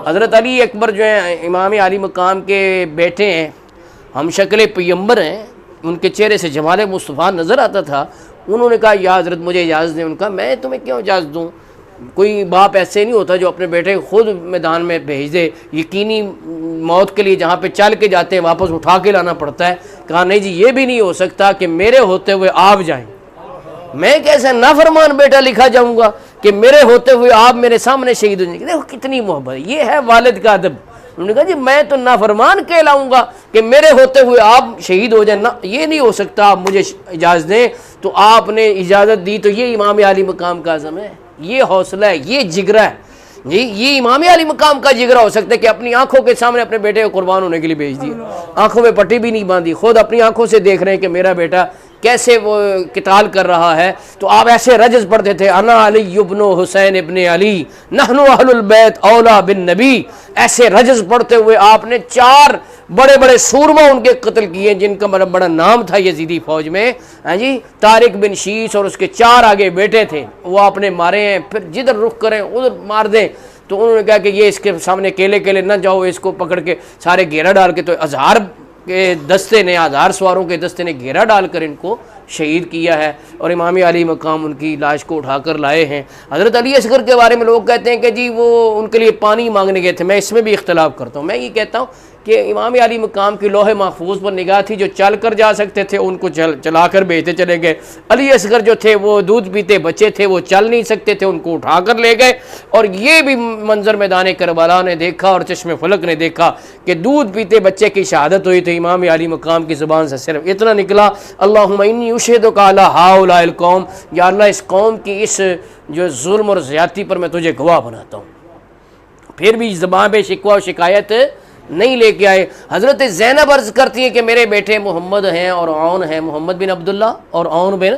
حضرت علی اکبر جو ہیں امام عالی مقام کے بیٹے ہیں، ہم شکل پیمبر ہیں، ان کے چہرے سے جمال مصطفیٰ نظر آتا تھا. انہوں نے کہا یا حضرت مجھے اجازت دیں. ان کا میں تمہیں کیوں اجازت دوں؟ کوئی باپ ایسے نہیں ہوتا جو اپنے بیٹے کو خود میدان میں بھیج دے، یقینی موت کے لیے جہاں پہ چل کے جاتے ہیں واپس اٹھا کے لانا پڑتا ہے. کہا نہیں جی یہ بھی نہیں ہو سکتا کہ میرے ہوتے ہوئے آپ جائیں، میں کیسا نافرمان بیٹا لکھا جاؤں گا کہ میرے ہوتے ہوئے آپ میرے سامنے شہید ہو جائیں گے. دیکھو کتنی محبت، یہ ہے والد کا ادب. انہوں نے کہا جی میں تو نافرمان کہلاؤں گا کہ میرے ہوتے ہوئے آپ شہید ہو جائیں، یہ نہیں ہو سکتا، آپ مجھے اجازت دیں. تو آپ نے اجازت دی. تو یہ امام عالی مقام کا عزم ہے، یہ حوصلہ ہے، یہ جگرہ ہے. یہ امام عالی مقام کا جگرہ ہو سکتا ہے کہ اپنی آنکھوں کے سامنے اپنے بیٹے کو قربان ہونے کے لیے بھیج دیا، آنکھوں میں پٹی بھی نہیں باندھی، خود اپنی آنکھوں سے دیکھ رہے ہیں کہ میرا بیٹا کیسے وہ قتال کر رہا ہے. تو آپ ایسے رجز پڑھتے تھے، انا علی ابن حسین ابن علی نحن اہل البیت اولا بالنبی. ایسے رجز پڑھتے ہوئے آپ نے 4 بڑے بڑے سورما ان کے قتل کیے جن کا بڑا نام تھا یزیدی فوج میں. ہاں جی، طارق بن شیس اور اس کے 4 آگے بیٹے تھے، وہ آپ نے مارے ہیں. پھر جدھر رخ کریں ادھر مار دیں. تو انہوں نے کہا کہ یہ اس کے سامنے اکیلے نہ جاؤ، اس کو پکڑ کے سارے گھیرا ڈال کے. تو 1000 کے دستے نے، 1000 سواروں کے دستے نے گھیرا ڈال کر ان کو شہید کیا ہے. اور امام علی مقام ان کی لاش کو اٹھا کر لائے ہیں. حضرت علی اصغر کے بارے میں لوگ کہتے ہیں کہ جی وہ ان کے لیے پانی مانگنے گئے تھے. میں اس میں بھی اختلاف کرتا ہوں. میں یہ کہتا ہوں کہ امام علی مقام کی لوح محفوظ پر نگاہ تھی، جو چل کر جا سکتے تھے ان کو چلا کر بھیجتے چلے گئے. علی اصغر جو تھے وہ دودھ پیتے بچے تھے، وہ چل نہیں سکتے تھے، ان کو اٹھا کر لے گئے. اور یہ بھی منظر میدان کربلا نے دیکھا اور چشم فلک نے دیکھا کہ دودھ پیتے بچے کی شہادت ہوئی. تو امام علی مقام کی زبان سے صرف اتنا نکلا، اللہم انی اشہدک علی ہؤلاء القوم، یا اللہ اس قوم کی اس جو ظلم اور زیادتی پر میں تجھے گواہ بناتا ہوں. پھر بھی زبان پہ شکوہ و شکایت نہیں لے کے آئے. حضرت زینب عرض کرتی ہیں کہ میرے بیٹے محمد ہیں اور عون ہیں، محمد بن عبداللہ اور عون بن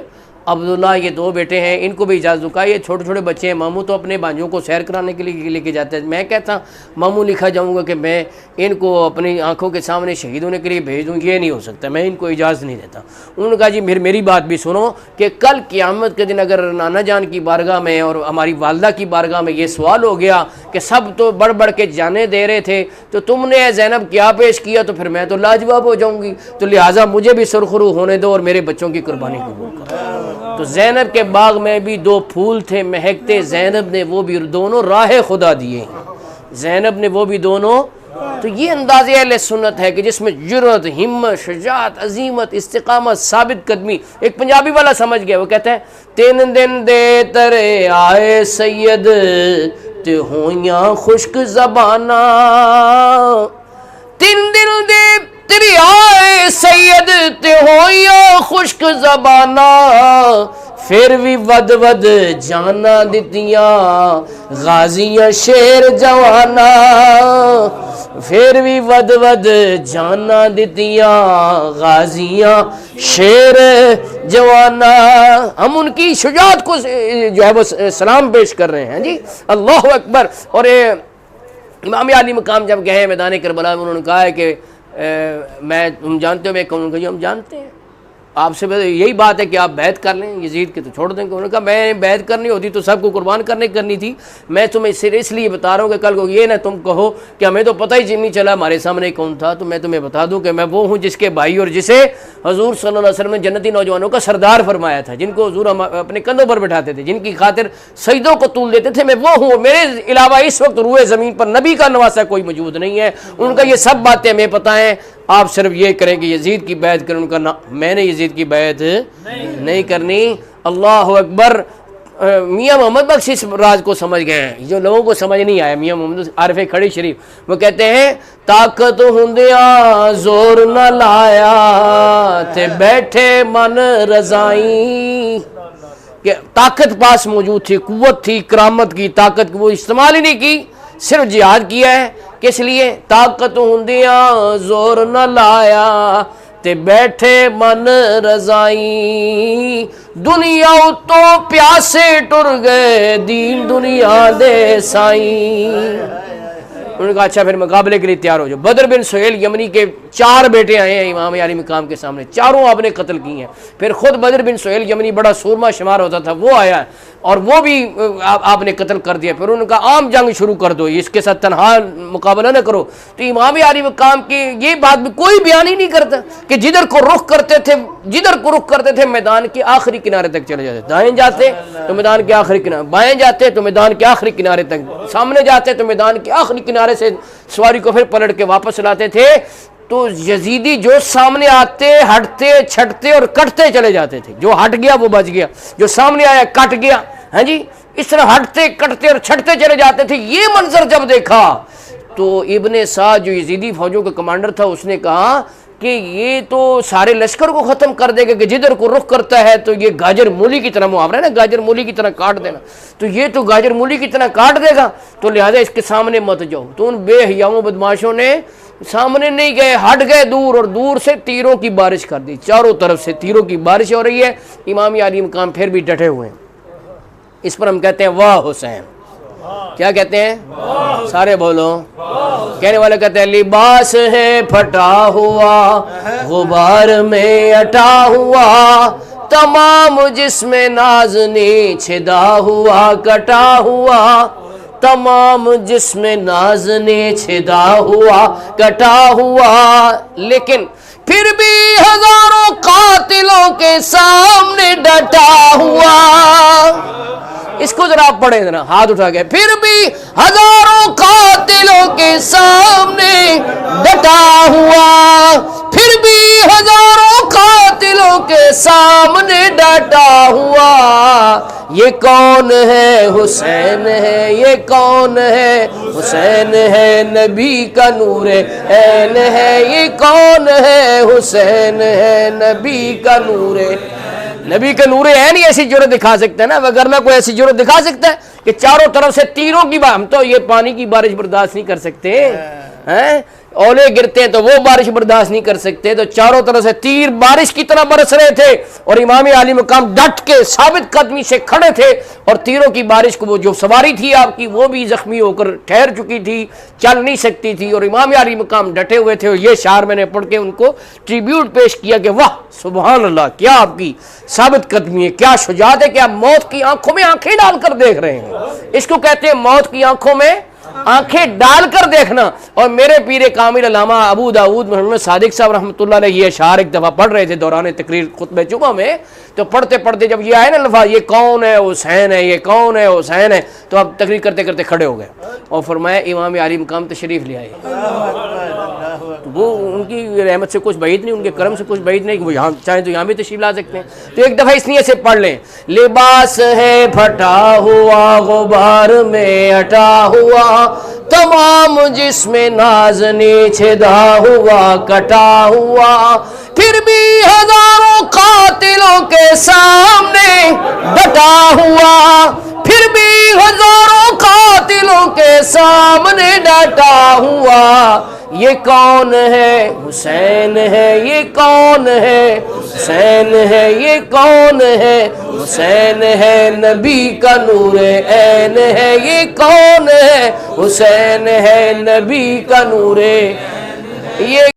عبداللہ، یہ 2 بیٹے ہیں. ان کو بھی اجازت دوں. یہ چھوٹے چھوٹے بچے ہیں، ماموں تو اپنے بھانجوں کو سیر کرانے کے لیے لے کے جاتے ہیں. میں کہتا ماموں لکھا جاؤں گا کہ میں ان کو اپنی آنکھوں کے سامنے شہید ہونے کے لیے بھیج دوں، یہ نہیں ہو سکتا، میں ان کو اجازت نہیں دیتا. انہوں نے کہا جی میری بات بھی سنو کہ کل قیامت کے دن اگر نانا جان کی بارگاہ میں اور ہماری والدہ کی بارگاہ میں یہ سوال ہو گیا کہ سب تو بڑھ کے جانے دے رہے تھے تو تم نے زینب کیا پیش کیا، تو پھر میں تو لاجواب ہو جاؤں گی. تو لہٰذا مجھے بھی سرخرو ہونے دو اور میرے بچوں کی قربانی قبول کرو. تو زینب کے باغ میں بھی 2 پھول تھے مہکتے، زینب نے وہ بھی دونوں راہ خدا دیے. زینب نے وہ بھی دونوں. تو یہ انداز اہل سنت ہے کہ جس میں جرأت، ہمت، شجاعت، عزیمت، استقامت، ثابت قدمی. ایک پنجابی والا سمجھ گیا، وہ کہتا ہے 3 دن دے ترے آئے سید تے ہویاں خشک زبانہ، 3 دن دے تیری آئے سید تے ہویاں خشک زبانہ، پھر بھی ود جانا دتیاں غازیاں شیر جوانا، پھر بھی ود جانا دتیاں غازیاں شیر جوانا. ہم ان کی شجاعت کو جو ہے وہ سلام پیش کر رہے ہیں. جی اللہ اکبر. اور امام علی مقام جب گئے میدان کربلا میں، انہوں نے کہا ہے کہ میں تم جانتے ہو میں کون ہوں؟ ہم جانتے ہیں. آپ سے یہی بات ہے کہ آپ بیعت کر لیں یزید کے تو چھوڑ دیں گے. انہوں نے کہا میں بیعت کرنی ہوتی تو سب کو قربان کرنی تھی. میں تمہیں صرف اس لیے بتا رہا ہوں کہ کل کو یہ نہ تم کہو کہ ہمیں تو پتہ ہی نہیں چلا ہمارے سامنے کون تھا. تو میں تمہیں بتا دوں کہ میں وہ ہوں جس کے بھائی اور جسے حضور صلی اللہ علیہ وسلم نے جنتی نوجوانوں کا سردار فرمایا تھا، جن کو حضور اپنے کندھوں پر بٹھاتے تھے، جن کی خاطر سجدوں کو طول دیتے تھے. میں وہ ہوں. میرے علاوہ اس وقت روئے زمین پر نبی کا نواسا کوئی موجود نہیں ہے. ان کا یہ سب باتیں ہمیں پتہ ہیں. آپ صرف یہ کریں کہ یزید کی بیعت کریں. ان کا میں نے یزید کی بیعت نہیں کرنی. اللہ اکبر. میاں محمد بخش اس راز کو سمجھ گئے ہیں جو لوگوں کو سمجھ نہیں آیا. میاں محمد عارف کھڑی شریف وہ کہتے ہیں طاقت ہندیاں زور نہ لایا تے بیٹھے من رضائی. کہ طاقت پاس موجود تھی، قوت تھی، کرامت کی طاقت کی، وہ استعمال ہی نہیں کی، صرف جہاد کیا ہے. کس لیے؟ طاقت ہندیاں زور نہ لایا تے بیٹھے من رضائی، دنیا تو پیاسے ٹر گئے دین دنیا دے سائیں. انہوں نے کہا اچھا پھر مقابلے کے لیے تیار ہو جاؤ. بدر بن سہیل یمنی کے 4 بیٹے آئے ہیں امام علی مقام کے سامنے، چاروں آپ نے قتل کی ہیں۔ پھر خود بدر بن سہیل یمنی بڑا سورما شمار ہوتا تھا، وہ آیا اور وہ بھی آپ نے قتل کر دیا۔ پھر انہوں نے کہا عام جنگ شروع کر دو، اس کے ساتھ تنہا مقابلہ نہ کرو۔ تو امام علی مقام کی یہ بات بھی کوئی بیان ہی نہیں کرتا کہ جدھر کو رخ کرتے تھے میدان کے آخری کنارے تک چلے جاتے، دائیں جاتے تو میدان کے آخری کنارے، بائیں جاتے تو میدان کے آخری کنارے تک، سامنے جاتے تو میدان کے آخری کنارے سے سواری کو پھر پلٹ کے واپس لاتے تھے۔ تو یزیدی جو سامنے آتے ہٹتے چھٹتے اور کٹتے چلے جاتے تھے، جو ہٹ گیا وہ بچ گیا، جو سامنے آیا کٹ گیا، ہاں جی، اس طرح ہٹتے کٹتے اور چھٹتے چلے جاتے تھے۔ یہ منظر جب دیکھا تو ابن سعد جو یزیدی فوجوں کا کمانڈر تھا، اس نے کہا کہ یہ تو سارے لشکر کو ختم کر دے گا، کہ جدھر کو رخ کرتا ہے تو یہ گاجر مولی کی طرح، محاورہ ہے نا گاجر مولی کی طرح کاٹ دینا، تو یہ تو گاجر مولی کی طرح کاٹ دے گا، تو لہذا اس کے سامنے مت جاؤ۔ تو ان بے حیاؤں بدماشوں نے سامنے نہیں گئے، ہٹ گئے دور، اور دور سے تیروں کی بارش کر دی، چاروں طرف سے تیروں کی بارش ہو رہی ہے۔ امام علی مقام پھر بھی ڈٹے ہوئے ہیں۔ اس پر ہم کہتے ہیں واہ حسین۔ کیا کہتے ہیں؟ سارے بولو۔ کہنے والے کہتے ہیں لباس ہے پھٹا ہوا، غبار میں اٹا ہوا، تمام جسم نازنی چھدا ہوا کٹا ہوا، تمام جسم نازنی چھدا ہوا کٹا ہوا، لیکن پھر بھی ہزاروں قاتلوں کے سامنے ڈٹا ہوا۔ اس کو ذرا آپ پڑھیں، ذرا ہاتھ اٹھا کے، پھر بھی ہزاروں قاتلوں کے سامنے ڈٹا ہوا، پھر بھی ہزاروں قاتلوں کے سامنے ڈٹا ہوا، یہ کون ہے؟ حسین ہے، یہ کون ہے؟ حسین ہے، نبی کا نور عین ہے، یہ کون ہے؟ حسین ہے، نبی کا نور، نبی کا نور عین ہی ایسی جرأت دکھا سکتا ہے نا، وگرنہ کوئی ایسی جرأت دکھا سکتا ہے کہ چاروں طرف سے تیروں کی ہم تو یہ پانی کی بارش برداشت نہیں کر سکتے ہیں، اولے گرتے ہیں تو وہ بارش برداشت نہیں کر سکتے، تو چاروں طرف سے تیر بارش کی طرح برس رہے تھے، اور امام علی مقام ڈٹ کے ثابت قدمی سے کھڑے تھے، اور تیروں کی بارش کو وہ جو سواری تھی آپ کی وہ بھی زخمی ہو کر ٹھہر چکی تھی، چل نہیں سکتی تھی، اور امام علی مقام ڈٹے ہوئے تھے۔ اور یہ شعر میں نے پڑھ کے ان کو ٹریبیوٹ پیش کیا کہ واہ سبحان اللہ، کیا آپ کی ثابت قدمی ہے، کیا شجاعت ہے کہ آپ موت کی آنکھوں میں آنکھیں ڈال کر دیکھ رہے ہیں۔ اس کو کہتے ہیں موت کی آنکھوں میں آنکھیں ڈال کر دیکھنا۔ اور میرے پیر کامل علامہ ابو داؤد محمد صادق صاحب رحمۃ اللہ علیہ یہ اشعار ایک دفعہ پڑھ رہے تھے دوران تقریر خطبہ جمعہ میں، تو پڑھتے پڑھتے جب یہ آئے نا لفظ یہ کون ہے؟ حسین ہے، یہ کون ہے؟ حسین ہے، تو اب تقریر کرتے کرتے کھڑے ہو گئے اور فرمایا امام علی مقام تشریف لے آئے۔ وہ ان کی رحمت سے کچھ بعید نہیں، ان کے کرم سے کچھ بعید نہیں کہ وہ یہاں چاہیں تو یہاں بھی تشریف لا سکتے ہیں۔ تو ایک دفعہ اس نیت سے پڑھ لیں، لباس ہے پھٹا ہوا، غبار میں اٹا ہوا، تمام جسم نازنی چھدا ہوا کٹا ہوا، پھر بھی ہزاروں قاتلوں کے سامنے ڈٹا ہوا، پھر بھی ہزاروں قاتلوں کے سامنے ڈٹا ہوا، یہ کون ہے؟ حسین ہے، یہ کون ہے؟ حسین ہے، یہ کون ہے؟ حسین ہے، نبی کا نور عین ہے، یہ کون ہے؟ حسین ہے، نبی کا نور، یہ